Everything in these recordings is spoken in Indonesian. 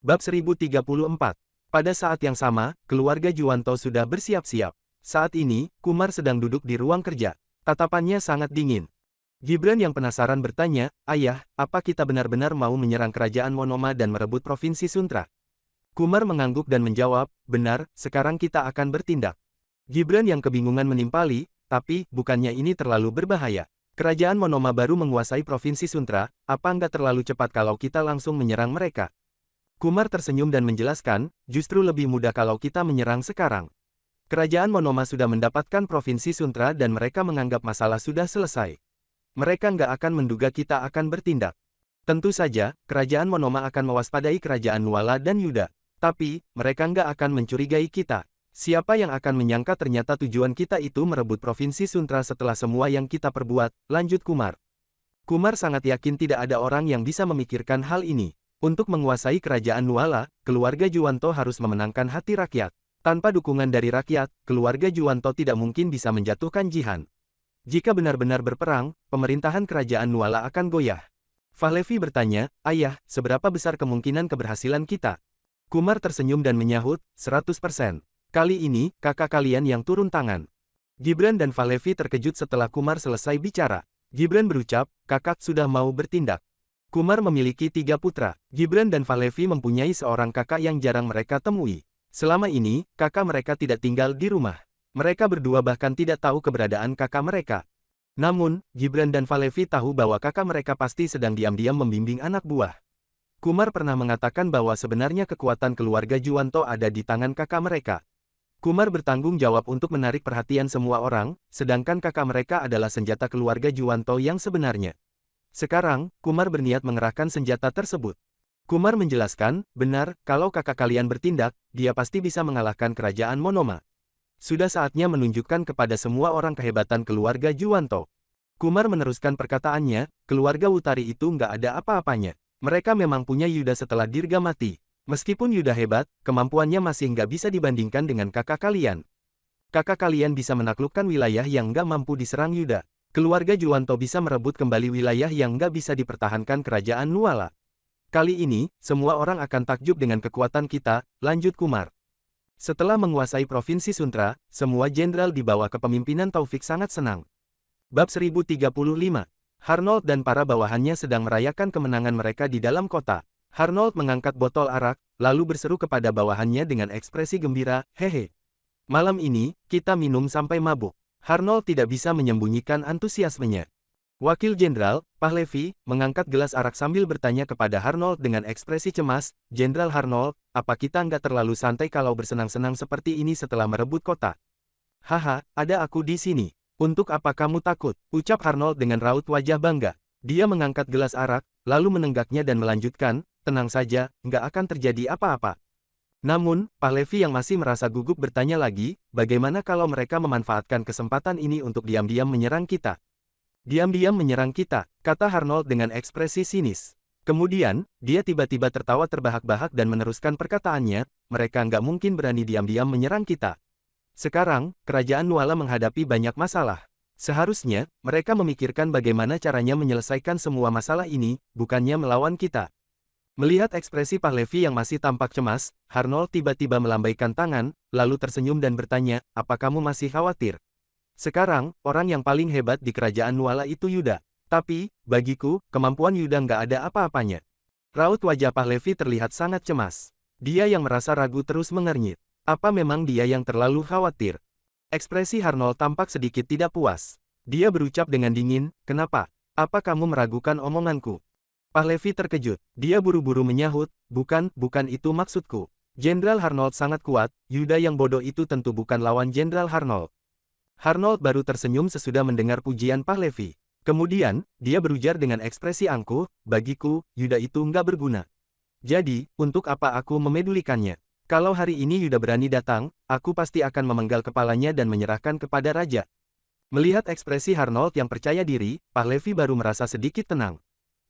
Bab 1034. Pada saat yang sama, keluarga Juwanto sudah bersiap-siap. Saat ini, Kumar sedang duduk di ruang kerja. Tatapannya sangat dingin. Gibran yang penasaran bertanya, "Ayah, apa kita benar-benar mau menyerang kerajaan Monoma dan merebut Provinsi Suntra?" Kumar mengangguk dan menjawab, "Benar, sekarang kita akan bertindak." Gibran yang kebingungan menimpali, "Tapi, bukannya ini terlalu berbahaya? Kerajaan Monoma baru menguasai Provinsi Suntra, apa nggak terlalu cepat kalau kita langsung menyerang mereka?" Kumar tersenyum dan menjelaskan, "Justru lebih mudah kalau kita menyerang sekarang. Kerajaan Monoma sudah mendapatkan Provinsi Suntra dan mereka menganggap masalah sudah selesai. Mereka nggak akan menduga kita akan bertindak. Tentu saja, kerajaan Monoma akan mewaspadai kerajaan Nuala dan Yuda. Tapi, mereka nggak akan mencurigai kita. Siapa yang akan menyangka ternyata tujuan kita itu merebut Provinsi Suntra setelah semua yang kita perbuat," lanjut Kumar. Kumar sangat yakin tidak ada orang yang bisa memikirkan hal ini. Untuk menguasai kerajaan Nuala, keluarga Juwanto harus memenangkan hati rakyat. Tanpa dukungan dari rakyat, keluarga Juwanto tidak mungkin bisa menjatuhkan Jihan. Jika benar-benar berperang, pemerintahan kerajaan Nuala akan goyah. Fahlevi bertanya, "Ayah, seberapa besar kemungkinan keberhasilan kita?" Kumar tersenyum dan menyahut, 100%. Kali ini, kakak kalian yang turun tangan. Gibran dan Fahlevi terkejut setelah Kumar selesai bicara. Gibran berucap, "Kakak sudah mau bertindak." Kumar memiliki 3 putra. Gibran dan Fahlevi mempunyai seorang kakak yang jarang mereka temui. Selama ini, kakak mereka tidak tinggal di rumah. Mereka berdua bahkan tidak tahu keberadaan kakak mereka. Namun, Gibran dan Fahlevi tahu bahwa kakak mereka pasti sedang diam-diam membimbing anak buah. Kumar pernah mengatakan bahwa sebenarnya kekuatan keluarga Juwanto ada di tangan kakak mereka. Kumar bertanggung jawab untuk menarik perhatian semua orang, sedangkan kakak mereka adalah senjata keluarga Juwanto yang sebenarnya. Sekarang, Kumar berniat mengerahkan senjata tersebut. Kumar menjelaskan, "Benar, kalau kakak kalian bertindak, dia pasti bisa mengalahkan kerajaan Monoma. Sudah saatnya menunjukkan kepada semua orang kehebatan keluarga Juwanto." Kumar meneruskan perkataannya, "Keluarga Wutari itu nggak ada apa-apanya. Mereka memang punya Yuda setelah Dirga mati. Meskipun Yuda hebat, kemampuannya masih nggak bisa dibandingkan dengan kakak kalian. Kakak kalian bisa menaklukkan wilayah yang nggak mampu diserang Yuda. Keluarga Juwanto bisa merebut kembali wilayah yang nggak bisa dipertahankan kerajaan Nuala. Kali ini, semua orang akan takjub dengan kekuatan kita," lanjut Kumar. Setelah menguasai Provinsi Suntra, semua jenderal di bawah kepemimpinan Taufik sangat senang. Bab 1035. Harnold dan para bawahannya sedang merayakan kemenangan mereka di dalam kota. Harnold mengangkat botol arak, lalu berseru kepada bawahannya dengan ekspresi gembira, "Hehe. Malam ini, kita minum sampai mabuk." Harnold tidak bisa menyembunyikan antusiasmenya. Wakil Jenderal, Fahlevi, mengangkat gelas arak sambil bertanya kepada Harnold dengan ekspresi cemas, "Jenderal Harnold, apa kita nggak terlalu santai kalau bersenang-senang seperti ini setelah merebut kota?" "Haha, ada aku di sini. Untuk apa kamu takut?" ucap Harnold dengan raut wajah bangga. Dia mengangkat gelas arak, lalu menenggaknya dan melanjutkan, "Tenang saja, nggak akan terjadi apa-apa." Namun, Fahlevi yang masih merasa gugup bertanya lagi, "Bagaimana kalau mereka memanfaatkan kesempatan ini untuk diam-diam menyerang kita?" "Diam-diam menyerang kita," kata Harnold dengan ekspresi sinis. Kemudian, dia tiba-tiba tertawa terbahak-bahak dan meneruskan perkataannya, "Mereka nggak mungkin berani diam-diam menyerang kita. Sekarang, kerajaan Nuala menghadapi banyak masalah. Seharusnya, mereka memikirkan bagaimana caranya menyelesaikan semua masalah ini, bukannya melawan kita." Melihat ekspresi Fahlevi yang masih tampak cemas, Harnold tiba-tiba melambaikan tangan, lalu tersenyum dan bertanya, "Apa kamu masih khawatir? Sekarang, orang yang paling hebat di kerajaan Nuala itu Yuda. Tapi, bagiku, kemampuan Yuda nggak ada apa-apanya." Raut wajah Fahlevi terlihat sangat cemas. Dia yang merasa ragu terus mengernyit. Apa memang dia yang terlalu khawatir? Ekspresi Harnold tampak sedikit tidak puas. Dia berucap dengan dingin, "Kenapa? Apa kamu meragukan omonganku?" Fahlevi terkejut. Dia buru-buru menyahut, bukan itu maksudku. Jenderal Harnold sangat kuat, Yuda yang bodoh itu tentu bukan lawan Jenderal Harnold." Harnold baru tersenyum sesudah mendengar pujian Fahlevi. Kemudian, dia berujar dengan ekspresi angkuh, "Bagiku, Yuda itu nggak berguna. Jadi, untuk apa aku memedulikannya? Kalau hari ini Yuda berani datang, aku pasti akan memenggal kepalanya dan menyerahkan kepada raja." Melihat ekspresi Harnold yang percaya diri, Fahlevi baru merasa sedikit tenang.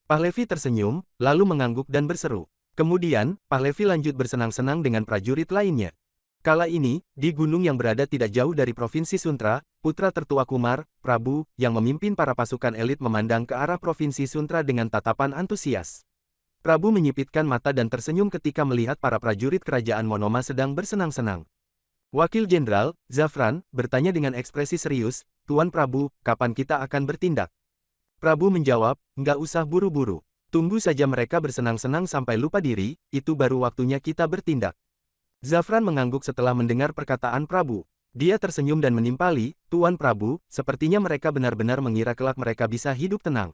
Fahlevi tersenyum, lalu mengangguk dan berseru. Kemudian, Fahlevi lanjut bersenang-senang dengan prajurit lainnya. Kala ini, di gunung yang berada tidak jauh dari Provinsi Suntra, putra tertua Kumar, Prabu, yang memimpin para pasukan elit memandang ke arah Provinsi Suntra dengan tatapan antusias. Prabu menyipitkan mata dan tersenyum ketika melihat para prajurit kerajaan Monoma sedang bersenang-senang. Wakil Jenderal, Zafran, bertanya dengan ekspresi serius, "Tuan Prabu, kapan kita akan bertindak?" Prabu menjawab, "Nggak usah buru-buru. Tunggu saja mereka bersenang-senang sampai lupa diri, itu baru waktunya kita bertindak." Zafran mengangguk setelah mendengar perkataan Prabu. Dia tersenyum dan menimpali, "Tuan Prabu, sepertinya mereka benar-benar mengira kelak mereka bisa hidup tenang.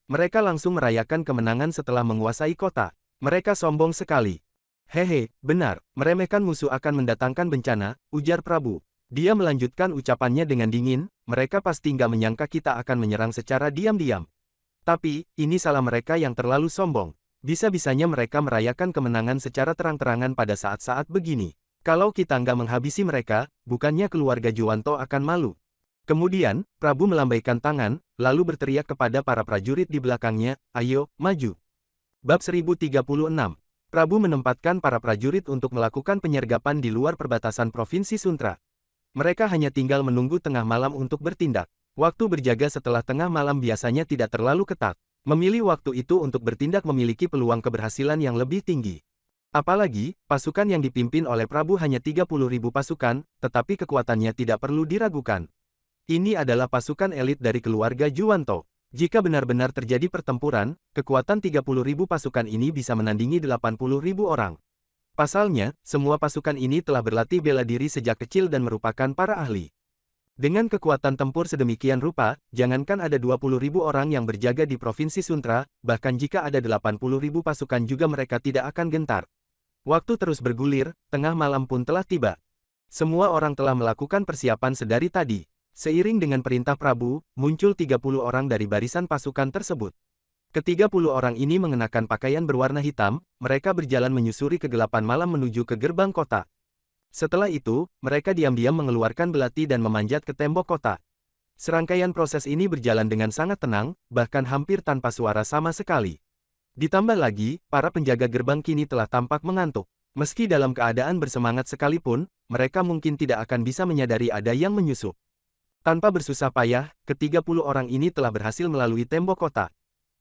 Mereka langsung merayakan kemenangan setelah menguasai kota. Mereka sombong sekali." "Hehe, benar, meremehkan musuh akan mendatangkan bencana," ujar Prabu. Dia melanjutkan ucapannya dengan dingin, "Mereka pasti nggak menyangka kita akan menyerang secara diam-diam. Tapi, ini salah mereka yang terlalu sombong. Bisa-bisanya mereka merayakan kemenangan secara terang-terangan pada saat-saat begini. Kalau kita nggak menghabisi mereka, bukannya keluarga Juwanto akan malu." Kemudian, Prabu melambaikan tangan, lalu berteriak kepada para prajurit di belakangnya, "Ayo, maju." Bab 1036. Prabu menempatkan para prajurit untuk melakukan penyergapan di luar perbatasan Provinsi Suntra. Mereka hanya tinggal menunggu tengah malam untuk bertindak. Waktu berjaga setelah tengah malam biasanya tidak terlalu ketat. Memilih waktu itu untuk bertindak memiliki peluang keberhasilan yang lebih tinggi. Apalagi, pasukan yang dipimpin oleh Prabu hanya 30.000 pasukan, tetapi kekuatannya tidak perlu diragukan. Ini adalah pasukan elit dari keluarga Juwanto. Jika benar-benar terjadi pertempuran, kekuatan 30.000 pasukan ini bisa menandingi 80.000 orang. Pasalnya, semua pasukan ini telah berlatih bela diri sejak kecil dan merupakan para ahli. Dengan kekuatan tempur sedemikian rupa, jangankan ada 20.000 orang yang berjaga di Provinsi Suntra, bahkan jika ada 80.000 pasukan juga mereka tidak akan gentar. Waktu terus bergulir, tengah malam pun telah tiba. Semua orang telah melakukan persiapan sedari tadi. Seiring dengan perintah Prabu, muncul 30 orang dari barisan pasukan tersebut. Ke-30 orang ini mengenakan pakaian berwarna hitam, mereka berjalan menyusuri kegelapan malam menuju ke gerbang kota. Setelah itu, mereka diam-diam mengeluarkan belati dan memanjat ke tembok kota. Serangkaian proses ini berjalan dengan sangat tenang, bahkan hampir tanpa suara sama sekali. Ditambah lagi, para penjaga gerbang kini telah tampak mengantuk. Meski dalam keadaan bersemangat sekalipun, mereka mungkin tidak akan bisa menyadari ada yang menyusup. Tanpa bersusah payah, ke-30 orang ini telah berhasil melalui tembok kota.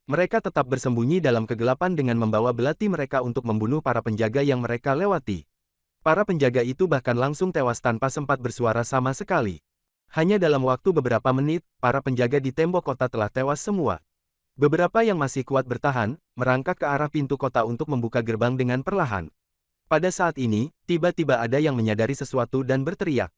Mereka tetap bersembunyi dalam kegelapan dengan membawa belati mereka untuk membunuh para penjaga yang mereka lewati. Para penjaga itu bahkan langsung tewas tanpa sempat bersuara sama sekali. Hanya dalam waktu beberapa menit, para penjaga di tembok kota telah tewas semua. Beberapa yang masih kuat bertahan, merangkak ke arah pintu kota untuk membuka gerbang dengan perlahan. Pada saat ini, tiba-tiba ada yang menyadari sesuatu dan berteriak.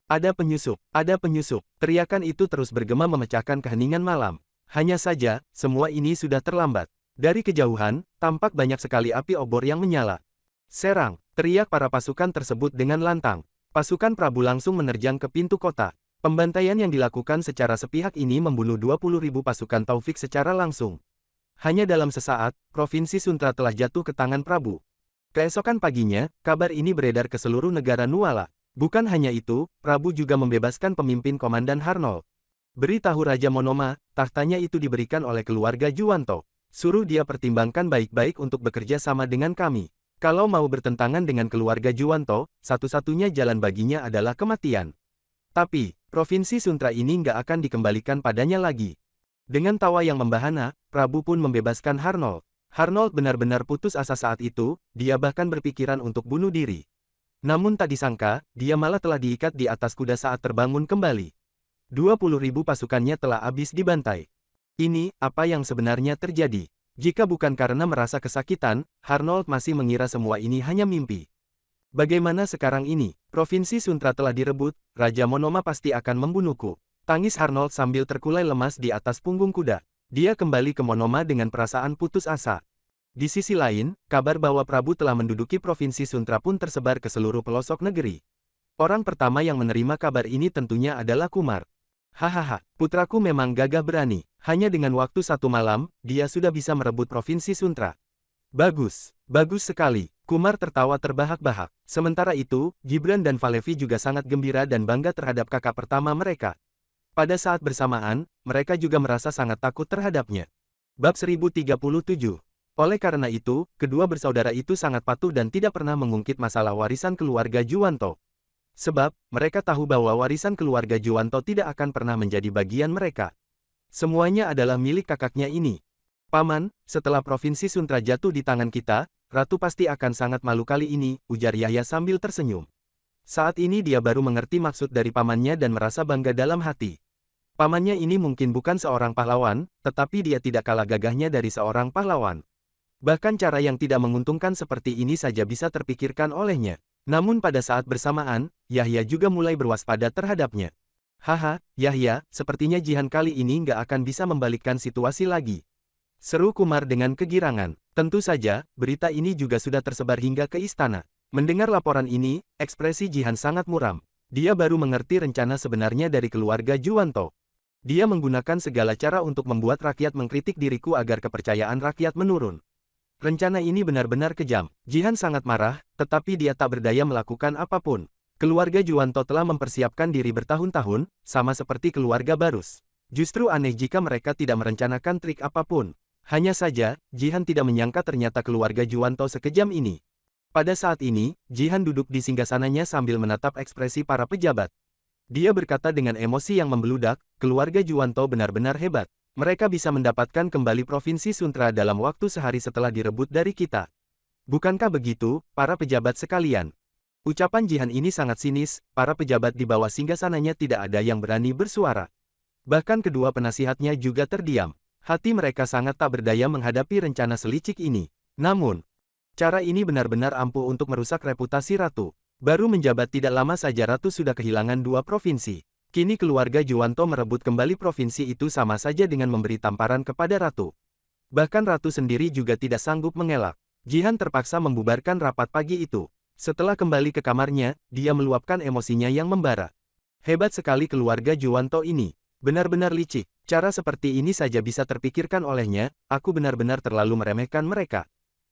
"Ada penyusup! Ada penyusup!" Teriakan itu terus bergema memecahkan keheningan malam. Hanya saja, semua ini sudah terlambat. Dari kejauhan, tampak banyak sekali api obor yang menyala. "Serang!" teriak para pasukan tersebut dengan lantang. Pasukan Prabu langsung menerjang ke pintu kota. Pembantaian yang dilakukan secara sepihak ini membunuh 20.000 pasukan Taufik secara langsung. Hanya dalam sesaat, Provinsi Suntra telah jatuh ke tangan Prabu. Keesokan paginya, kabar ini beredar ke seluruh negara Nuala. Bukan hanya itu, Prabu juga membebaskan pemimpin Komandan Harnold. "Beritahu Raja Monoma, tahtanya itu diberikan oleh keluarga Juwanto. Suruh dia pertimbangkan baik-baik untuk bekerja sama dengan kami. Kalau mau bertentangan dengan keluarga Juwanto, satu-satunya jalan baginya adalah kematian. Tapi, Provinsi Suntra ini nggak akan dikembalikan padanya lagi." Dengan tawa yang membahana, Prabu pun membebaskan Harnold. Harnold benar-benar putus asa saat itu, dia bahkan berpikiran untuk bunuh diri. Namun tak disangka, dia malah telah diikat di atas kuda saat terbangun kembali. 20.000 pasukannya telah habis dibantai. Ini, apa yang sebenarnya terjadi? Jika bukan karena merasa kesakitan, Harnold masih mengira semua ini hanya mimpi. Bagaimana sekarang ini? Provinsi Suntra telah direbut, Raja Monoma pasti akan membunuhku. Tangis Harnold sambil terkulai lemas di atas punggung kuda. Dia kembali ke Monoma dengan perasaan putus asa. Di sisi lain, kabar bahwa Prabu telah menduduki Provinsi Suntra pun tersebar ke seluruh pelosok negeri. Orang pertama yang menerima kabar ini tentunya adalah Kumar. "Hahaha, putraku memang gagah berani. Hanya dengan waktu 1 malam, dia sudah bisa merebut Provinsi Suntra." "Bagus, bagus sekali." Kumar tertawa terbahak-bahak. Sementara itu, Gibran dan Valevi juga sangat gembira dan bangga terhadap kakak pertama mereka. Pada saat bersamaan, mereka juga merasa sangat takut terhadapnya. Bab 1037. Oleh karena itu, kedua bersaudara itu sangat patuh dan tidak pernah mengungkit masalah warisan keluarga Juwanto. Sebab, mereka tahu bahwa warisan keluarga Juwanto tidak akan pernah menjadi bagian mereka. Semuanya adalah milik kakaknya ini. Paman, setelah Provinsi Suntra jatuh di tangan kita, Ratu pasti akan sangat malu kali ini, ujar Yahya sambil tersenyum. Saat ini dia baru mengerti maksud dari pamannya dan merasa bangga dalam hati. Pamannya ini mungkin bukan seorang pahlawan, tetapi dia tidak kalah gagahnya dari seorang pahlawan. Bahkan cara yang tidak menguntungkan seperti ini saja bisa terpikirkan olehnya. Namun pada saat bersamaan, Yahya juga mulai berwaspada terhadapnya. Haha, Yahya, sepertinya Jihan kali ini nggak akan bisa membalikkan situasi lagi. Seru Kumar dengan kegirangan. Tentu saja, berita ini juga sudah tersebar hingga ke istana. Mendengar laporan ini, ekspresi Jihan sangat muram. Dia baru mengerti rencana sebenarnya dari keluarga Juwanto. Dia menggunakan segala cara untuk membuat rakyat mengkritik diriku agar kepercayaan rakyat menurun. Rencana ini benar-benar kejam. Jihan sangat marah, tetapi dia tak berdaya melakukan apapun. Keluarga Juwanto telah mempersiapkan diri bertahun-tahun, sama seperti keluarga Barus. Justru aneh jika mereka tidak merencanakan trik apapun. Hanya saja, Jihan tidak menyangka ternyata keluarga Juwanto sekejam ini. Pada saat ini, Jihan duduk di singgasananya sambil menatap ekspresi para pejabat. Dia berkata dengan emosi yang membeludak, keluarga Juwanto benar-benar hebat. Mereka bisa mendapatkan kembali Provinsi Suntra dalam waktu sehari setelah direbut dari kita. Bukankah begitu, para pejabat sekalian? Ucapan Jihan ini sangat sinis, para pejabat di bawah singgasananya tidak ada yang berani bersuara. Bahkan kedua penasihatnya juga terdiam. Hati mereka sangat tak berdaya menghadapi rencana selicik ini. Namun, cara ini benar-benar ampuh untuk merusak reputasi Ratu. Baru menjabat tidak lama saja Ratu sudah kehilangan 2 provinsi. Kini keluarga Juwanto merebut kembali provinsi itu sama saja dengan memberi tamparan kepada Ratu. Bahkan Ratu sendiri juga tidak sanggup mengelak. Jihan terpaksa membubarkan rapat pagi itu. Setelah kembali ke kamarnya, dia meluapkan emosinya yang membara. Hebat sekali keluarga Juwanto ini. Benar-benar licik. Cara seperti ini saja bisa terpikirkan olehnya, aku benar-benar terlalu meremehkan mereka.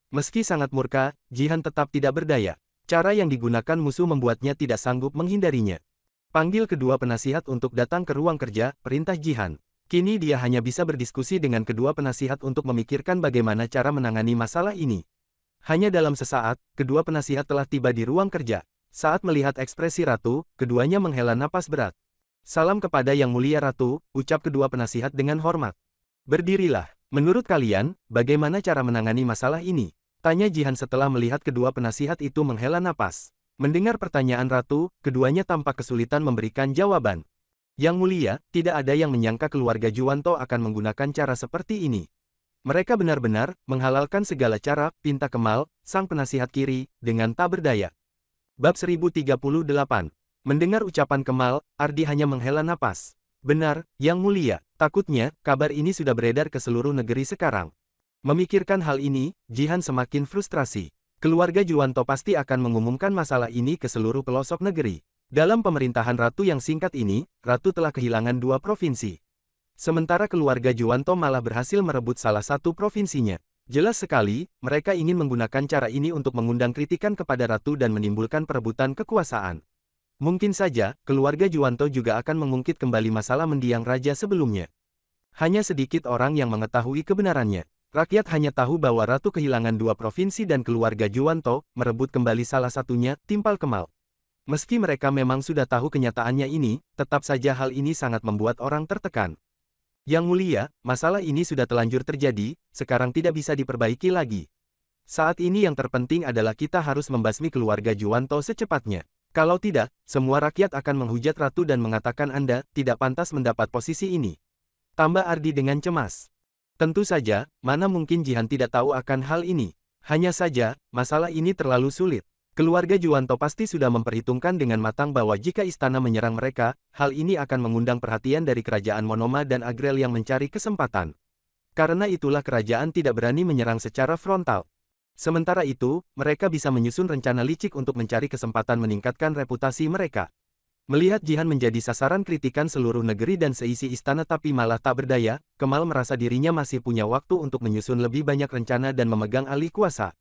Meski sangat murka, Jihan tetap tidak berdaya. Cara yang digunakan musuh membuatnya tidak sanggup menghindarinya. Panggil kedua penasihat untuk datang ke ruang kerja, perintah Jihan. Kini dia hanya bisa berdiskusi dengan kedua penasihat untuk memikirkan bagaimana cara menangani masalah ini. Hanya dalam sesaat, kedua penasihat telah tiba di ruang kerja. Saat melihat ekspresi Ratu, keduanya menghela napas berat. Salam kepada Yang Mulia Ratu, ucap kedua penasihat dengan hormat. Berdirilah. Menurut kalian, bagaimana cara menangani masalah ini? Tanya Jihan setelah melihat kedua penasihat itu menghela napas. Mendengar pertanyaan Ratu, keduanya tampak kesulitan memberikan jawaban. Yang Mulia, tidak ada yang menyangka keluarga Juwanto akan menggunakan cara seperti ini. Mereka benar-benar menghalalkan segala cara, pinta Kemal, sang penasihat kiri, dengan tak berdaya. Bab 1038. Mendengar ucapan Kemal, Ardi hanya menghela napas. Benar, Yang Mulia, takutnya, kabar ini sudah beredar ke seluruh negeri sekarang. Memikirkan hal ini, Jihan semakin frustrasi. Keluarga Juwanto pasti akan mengumumkan masalah ini ke seluruh pelosok negeri. Dalam pemerintahan Ratu yang singkat ini, Ratu telah kehilangan 2 provinsi. Sementara keluarga Juwanto malah berhasil merebut salah satu provinsinya. Jelas sekali, mereka ingin menggunakan cara ini untuk mengundang kritikan kepada Ratu dan menimbulkan perebutan kekuasaan. Mungkin saja, keluarga Juwanto juga akan mengungkit kembali masalah mendiang raja sebelumnya. Hanya sedikit orang yang mengetahui kebenarannya. Rakyat hanya tahu bahwa Ratu kehilangan 2 provinsi dan keluarga Juwanto merebut kembali salah satunya, Timpal Kemal. Meski mereka memang sudah tahu kenyataannya ini, tetap saja hal ini sangat membuat orang tertekan. Yang Mulia, masalah ini sudah telanjur terjadi, sekarang tidak bisa diperbaiki lagi. Saat ini yang terpenting adalah kita harus membasmi keluarga Juwanto secepatnya. Kalau tidak, semua rakyat akan menghujat Ratu dan mengatakan Anda tidak pantas mendapat posisi ini. Tambah Ardi dengan cemas. Tentu saja, mana mungkin Jihan tidak tahu akan hal ini. Hanya saja, masalah ini terlalu sulit. Keluarga Juwanto pasti sudah memperhitungkan dengan matang bahwa jika istana menyerang mereka, hal ini akan mengundang perhatian dari kerajaan Monoma dan Agrel yang mencari kesempatan. Karena itulah kerajaan tidak berani menyerang secara frontal. Sementara itu, mereka bisa menyusun rencana licik untuk mencari kesempatan meningkatkan reputasi mereka. Melihat Jihan menjadi sasaran kritikan seluruh negeri dan seisi istana tapi malah tak berdaya, Kemal merasa dirinya masih punya waktu untuk menyusun lebih banyak rencana dan memegang alih kuasa.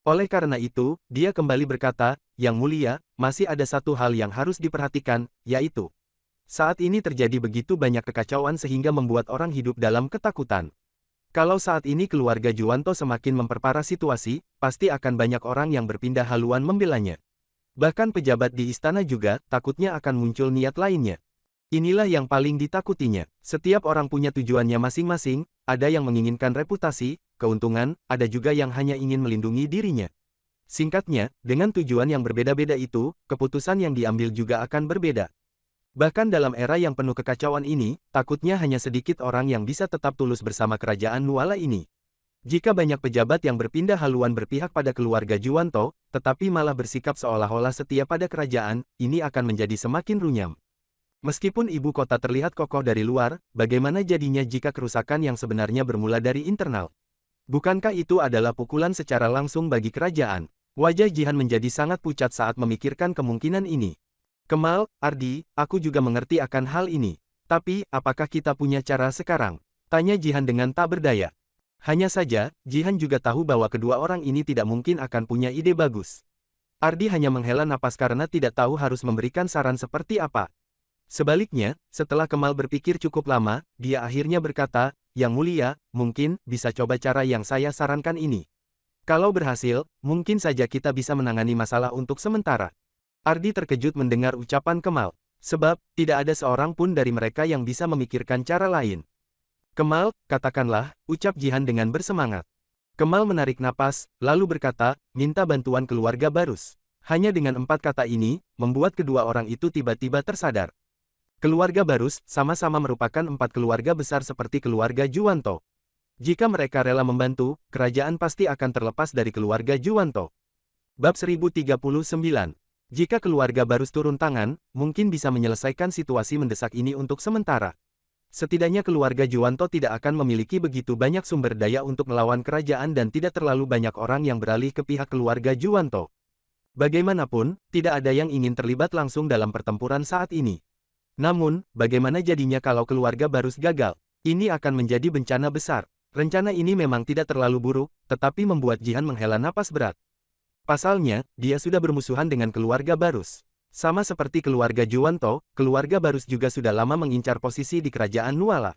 Oleh karena itu, dia kembali berkata, Yang Mulia, masih ada satu hal yang harus diperhatikan, yaitu saat ini terjadi begitu banyak kekacauan sehingga membuat orang hidup dalam ketakutan. Kalau saat ini keluarga Juwanto semakin memperparah situasi, pasti akan banyak orang yang berpindah haluan membelanya. Bahkan pejabat di istana juga, takutnya akan muncul niat lainnya. Inilah yang paling ditakutinya. Setiap orang punya tujuannya masing-masing, ada yang menginginkan reputasi, keuntungan, ada juga yang hanya ingin melindungi dirinya. Singkatnya, dengan tujuan yang berbeda-beda itu, keputusan yang diambil juga akan berbeda. Bahkan dalam era yang penuh kekacauan ini, takutnya hanya sedikit orang yang bisa tetap tulus bersama kerajaan Nuala ini. Jika banyak pejabat yang berpindah haluan berpihak pada keluarga Juwanto, tetapi malah bersikap seolah-olah setia pada kerajaan, ini akan menjadi semakin runyam. Meskipun ibu kota terlihat kokoh dari luar, bagaimana jadinya jika kerusakan yang sebenarnya bermula dari internal? Bukankah itu adalah pukulan secara langsung bagi kerajaan? Wajah Jihan menjadi sangat pucat saat memikirkan kemungkinan ini. Kemal, Ardi, aku juga mengerti akan hal ini. Tapi, apakah kita punya cara sekarang? Tanya Jihan dengan tak berdaya. Hanya saja, Jihan juga tahu bahwa kedua orang ini tidak mungkin akan punya ide bagus. Ardi hanya menghela napas karena tidak tahu harus memberikan saran seperti apa. Sebaliknya, setelah Kemal berpikir cukup lama, dia akhirnya berkata, "Yang mulia, mungkin bisa coba cara yang saya sarankan ini. Kalau berhasil, mungkin saja kita bisa menangani masalah untuk sementara." Ardi terkejut mendengar ucapan Kemal, sebab tidak ada seorang pun dari mereka yang bisa memikirkan cara lain. "Kemal, katakanlah," ucap Jihan dengan bersemangat. Kemal menarik napas, lalu berkata, "Minta bantuan keluarga Barus." Hanya dengan 4 kata ini, membuat kedua orang itu tiba-tiba tersadar. Keluarga Barus sama-sama merupakan 4 keluarga besar seperti keluarga Juwanto. Jika mereka rela membantu, kerajaan pasti akan terlepas dari keluarga Juwanto. Bab 1039. Jika keluarga Barus turun tangan, mungkin bisa menyelesaikan situasi mendesak ini untuk sementara. Setidaknya keluarga Juwanto tidak akan memiliki begitu banyak sumber daya untuk melawan kerajaan dan tidak terlalu banyak orang yang beralih ke pihak keluarga Juwanto. Bagaimanapun, tidak ada yang ingin terlibat langsung dalam pertempuran saat ini. Namun, bagaimana jadinya kalau keluarga Barus gagal? Ini akan menjadi bencana besar. Rencana ini memang tidak terlalu buruk, tetapi membuat Jihan menghela napas berat. Pasalnya, dia sudah bermusuhan dengan keluarga Barus. Sama seperti keluarga Juwanto, keluarga Barus juga sudah lama mengincar posisi di kerajaan Nuala.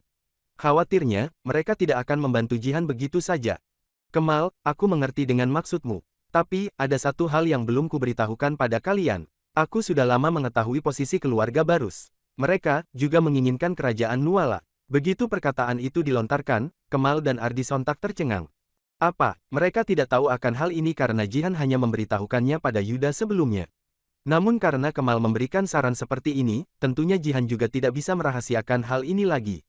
Khawatirnya, mereka tidak akan membantu Jihan begitu saja. "Kemal, aku mengerti dengan maksudmu. Tapi, ada satu hal yang belum kuberitahukan pada kalian. Aku sudah lama mengetahui posisi keluarga Barus. Mereka juga menginginkan kerajaan Nuala." Begitu perkataan itu dilontarkan, Kemal dan Ardi sontak tercengang. Apa, mereka tidak tahu akan hal ini karena Jihan hanya memberitahukannya pada Yuda sebelumnya. Namun karena Kemal memberikan saran seperti ini, tentunya Jihan juga tidak bisa merahasiakan hal ini lagi.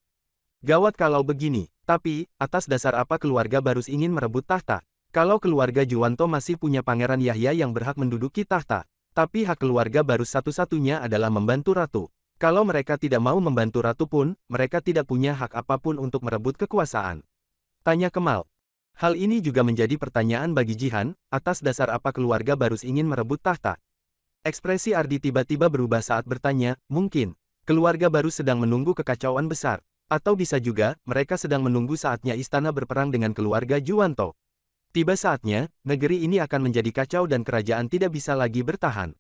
Gawat kalau begini, tapi, atas dasar apa keluarga Barus ingin merebut tahta? Kalau keluarga Juwanto masih punya Pangeran Yahya yang berhak menduduki tahta, tapi hak keluarga Barus satu-satunya adalah membantu ratu. Kalau mereka tidak mau membantu ratu pun, mereka tidak punya hak apapun untuk merebut kekuasaan. Tanya Kemal. Hal ini juga menjadi pertanyaan bagi Jihan, atas dasar apa keluarga Barus ingin merebut tahta. Ekspresi Ardi tiba-tiba berubah saat bertanya, mungkin, keluarga Barus sedang menunggu kekacauan besar. Atau bisa juga, mereka sedang menunggu saatnya istana berperang dengan keluarga Juwanto. Tiba saatnya, negeri ini akan menjadi kacau dan kerajaan tidak bisa lagi bertahan.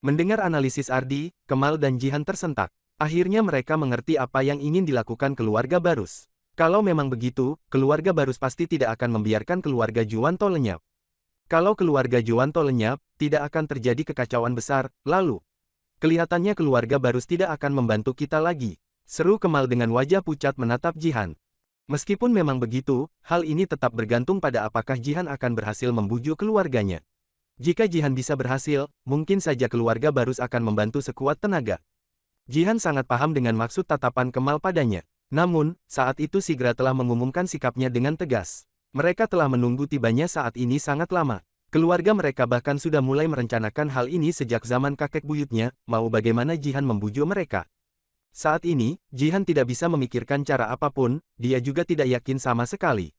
Mendengar analisis Ardi, Kemal dan Jihan tersentak. Akhirnya mereka mengerti apa yang ingin dilakukan keluarga Barus. Kalau memang begitu, keluarga Barus pasti tidak akan membiarkan keluarga Juwanto lenyap. Kalau keluarga Juwanto lenyap, tidak akan terjadi kekacauan besar, lalu. Kelihatannya keluarga Barus tidak akan membantu kita lagi. Seru Kemal dengan wajah pucat menatap Jihan. Meskipun memang begitu, hal ini tetap bergantung pada apakah Jihan akan berhasil membujuk keluarganya. Jika Jihan bisa berhasil, mungkin saja keluarga Barus akan membantu sekuat tenaga. Jihan sangat paham dengan maksud tatapan Kemal padanya. Namun, saat itu Sigra telah mengumumkan sikapnya dengan tegas. Mereka telah menunggu tibanya saat ini sangat lama. Keluarga mereka bahkan sudah mulai merencanakan hal ini sejak zaman kakek buyutnya, mau bagaimana Jihan membujuk mereka. Saat ini, Jihan tidak bisa memikirkan cara apapun, dia juga tidak yakin sama sekali.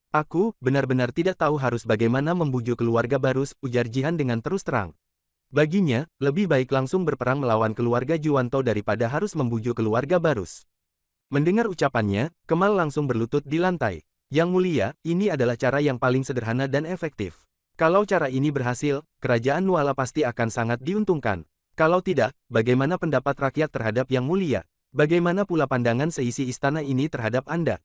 Aku benar-benar tidak tahu harus bagaimana membujuk keluarga Barus, ujar Jihan dengan terus terang. Baginya, lebih baik langsung berperang melawan keluarga Juwanto daripada harus membujuk keluarga Barus. Mendengar ucapannya, Kemal langsung berlutut di lantai. Yang mulia, ini adalah cara yang paling sederhana dan efektif. Kalau cara ini berhasil, kerajaan Nuala pasti akan sangat diuntungkan. Kalau tidak, bagaimana pendapat rakyat terhadap Yang Mulia? Bagaimana pula pandangan seisi istana ini terhadap Anda?